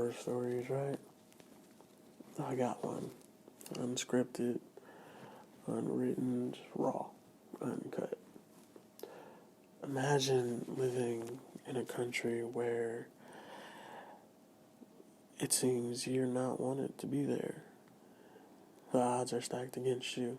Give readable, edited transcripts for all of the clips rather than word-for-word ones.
horror stories, right? I got one. Unscripted, unwritten, just raw, uncut. Imagine living in a country where it seems you're not wanted to be there. The odds are stacked against you.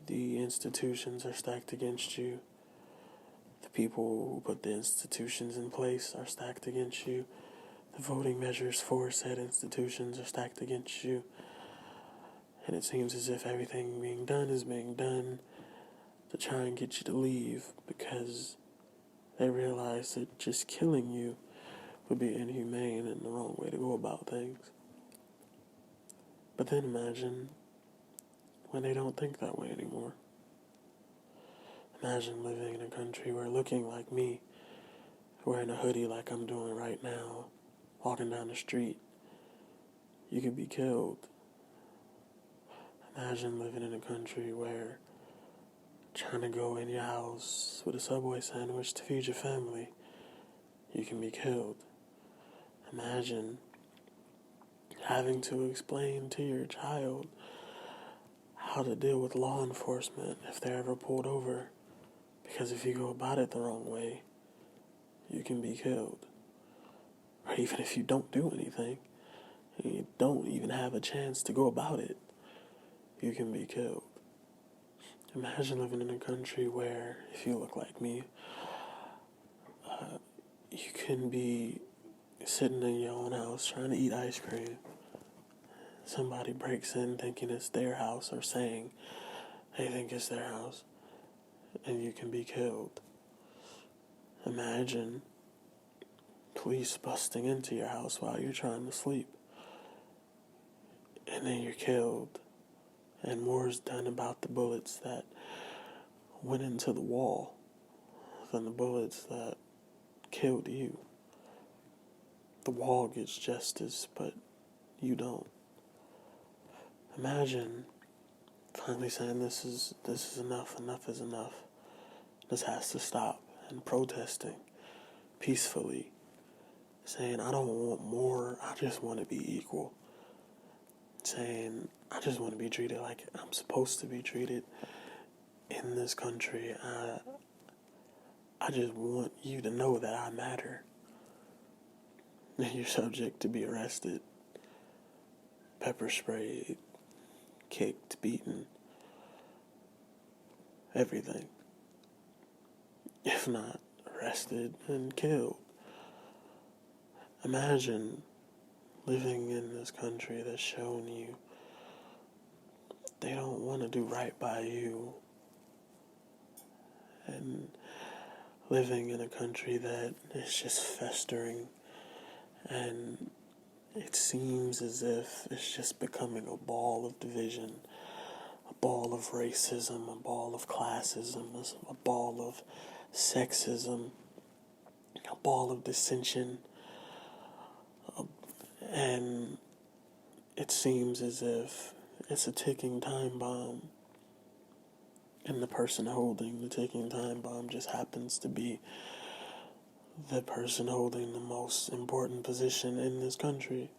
The institutions are stacked against you. The people who put the institutions in place are stacked against you. The voting measures for said institutions are stacked against you. And it seems as if everything being done is being done to try and get you to leave because they realize that just killing you would be inhumane and the wrong way to go about things. But then imagine when they don't think that way anymore. Imagine living in a country where looking like me, wearing a hoodie like I'm doing right now, walking down the street, you could be killed. Imagine living in a country where trying to go in your house with a Subway sandwich to feed your family, you can be killed. Imagine having to explain to your child how to deal with law enforcement if they're ever pulled over, because if you go about it the wrong way, you can be killed. Or even if you don't do anything, and you don't even have a chance to go about it, you can be killed. Imagine living in a country where, if you look like me, you can be sitting in your own house trying to eat ice cream. Somebody breaks in thinking it's their house or saying they think it's their house, and you can be killed. Imagine police busting into your house while you're trying to sleep, and then you're killed, and more is done about the bullets that went into the wall than the bullets that killed you. The wall gets justice, but you don't. Imagine finally saying this is enough is enough. This has to stop, and protesting peacefully, saying I don't want more, I just want to be equal. Saying I just want to be treated like I'm supposed to be treated in this country. I just want you to know that I matter. And you're subject to be arrested, pepper sprayed, kicked, beaten, everything. If not arrested and killed. Imagine living in this country that's shown you they don't want to do right by you, and living in a country that is just festering, and it seems as if it's just becoming a ball of division, a ball of racism, a ball of classism, a ball of sexism, a ball of dissension, and it seems as if it's a ticking time bomb, and the person holding the ticking time bomb just happens to be the person holding the most important position in this country.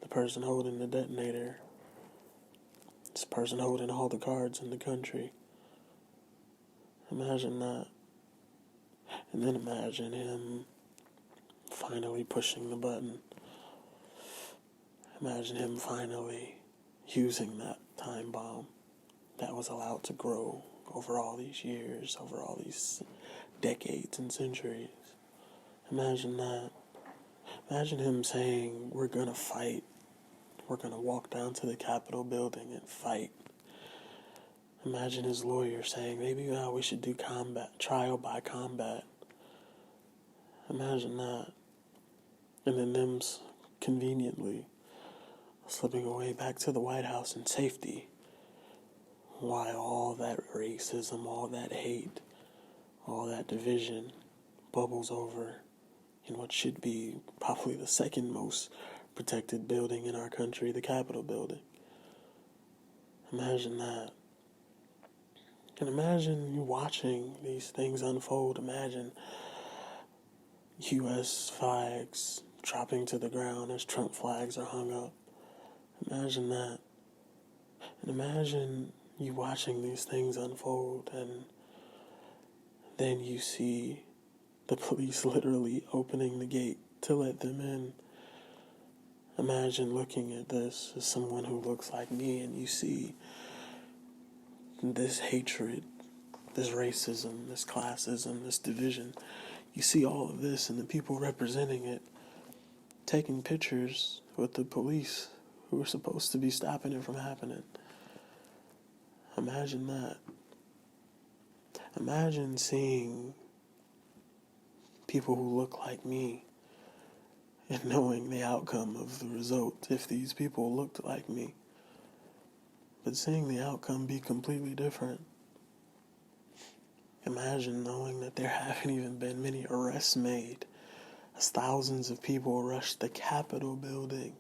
The person holding the detonator. It's the person holding all the cards in the country. Imagine that. And then imagine him finally pushing the button. Imagine him finally using that time bomb that was allowed to grow over all these years, over all these decades and centuries. Imagine that. Imagine him saying, we're going to fight. We're going to walk down to the Capitol building and fight. Imagine his lawyer saying, maybe we should do trial by combat. Imagine that. And then them conveniently slipping away back to the White House in safety, while all that racism, all that hate, all that division bubbles over in what should be probably the second most protected building in our country, the Capitol building. Imagine that. And imagine you watching these things unfold. Imagine U.S. flags dropping to the ground as Trump flags are hung up. Imagine that. And imagine you watching these things unfold, and then you see the police literally opening the gate to let them in. Imagine looking at this as someone who looks like me, and you see this hatred, this racism, this classism, this division. You see all of this, and the people representing it taking pictures with the police who are supposed to be stopping it from happening. Imagine that. Imagine seeing people who look like me and knowing the outcome of the result if these people looked like me. But seeing the outcome be completely different. Imagine knowing that there haven't even been many arrests made as thousands of people rushed the Capitol building,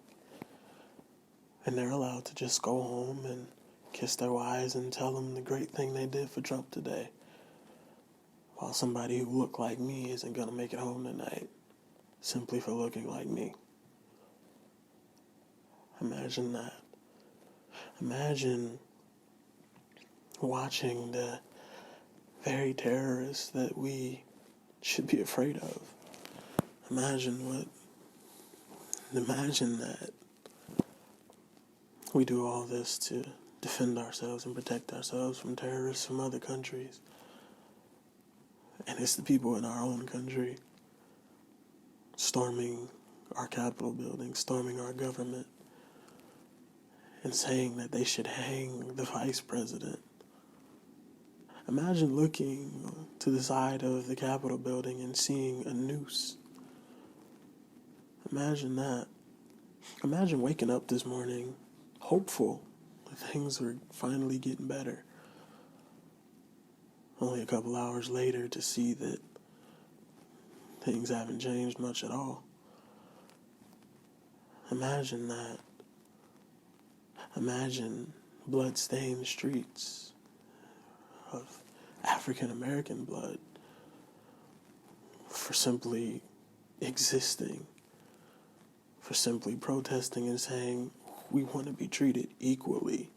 and they're allowed to just go home and kiss their wives and tell them the great thing they did for Trump today, while somebody who looked like me isn't going to make it home tonight simply for looking like me. Imagine that. Imagine watching the very terrorists that we should be afraid of. Imagine that we do all this to defend ourselves and protect ourselves from terrorists from other countries. And it's the people in our own country storming our Capitol building, storming our government, and saying that they should hang the vice president. Imagine looking to the side of the Capitol building and seeing a noose. Imagine that. Imagine waking up this morning hopeful that things were finally getting better. Only a couple hours later to see that things haven't changed much at all. Imagine that. Imagine blood-stained streets of African American blood for simply existing, for simply protesting and saying we want to be treated equally.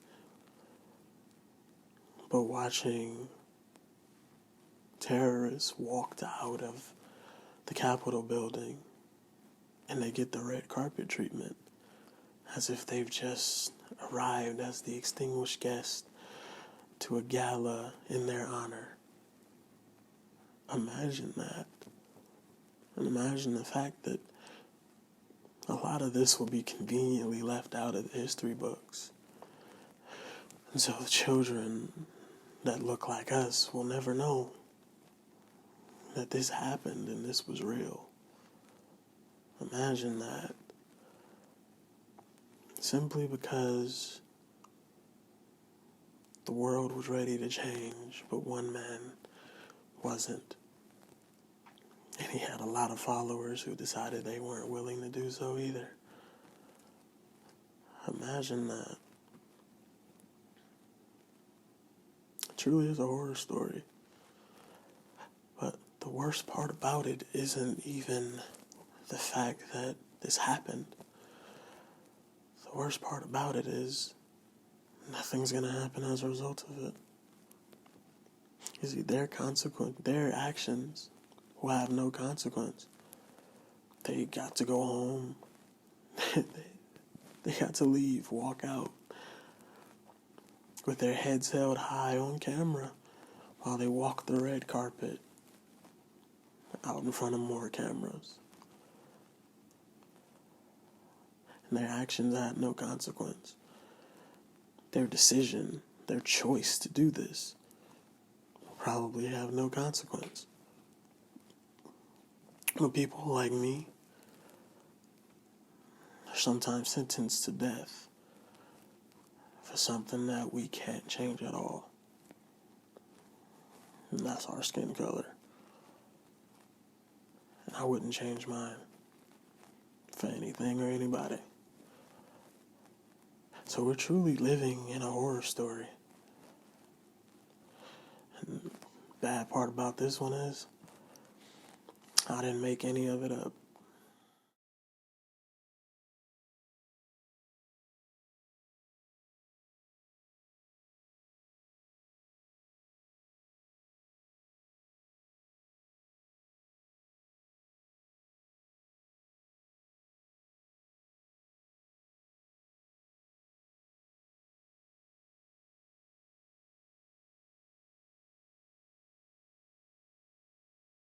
But watching terrorists walked out of the Capitol building and they get the red carpet treatment as if they've just arrived as the extinguished guest to a gala in their honor. Imagine that. And imagine the fact that a lot of this will be conveniently left out of the history books. And so the children that look like us will never know that this happened and this was real. Imagine that. Simply because the world was ready to change, but one man wasn't. And he had a lot of followers who decided they weren't willing to do so either. Imagine that. It truly is a horror story. But the worst part about it isn't even the fact that this happened. The worst part about it is nothing's going to happen as a result of it. You see, their actions will have no consequence. They got to go home. They got to leave, walk out with their heads held high on camera while they walk the red carpet out in front of more cameras. And their actions had no consequence. Their decision, their choice to do this will probably have no consequence. But people like me are sometimes sentenced to death for something that we can't change at all. And that's our skin color. And I wouldn't change mine for anything or anybody. So we're truly living in a horror story. And the bad part about this one is I didn't make any of it up.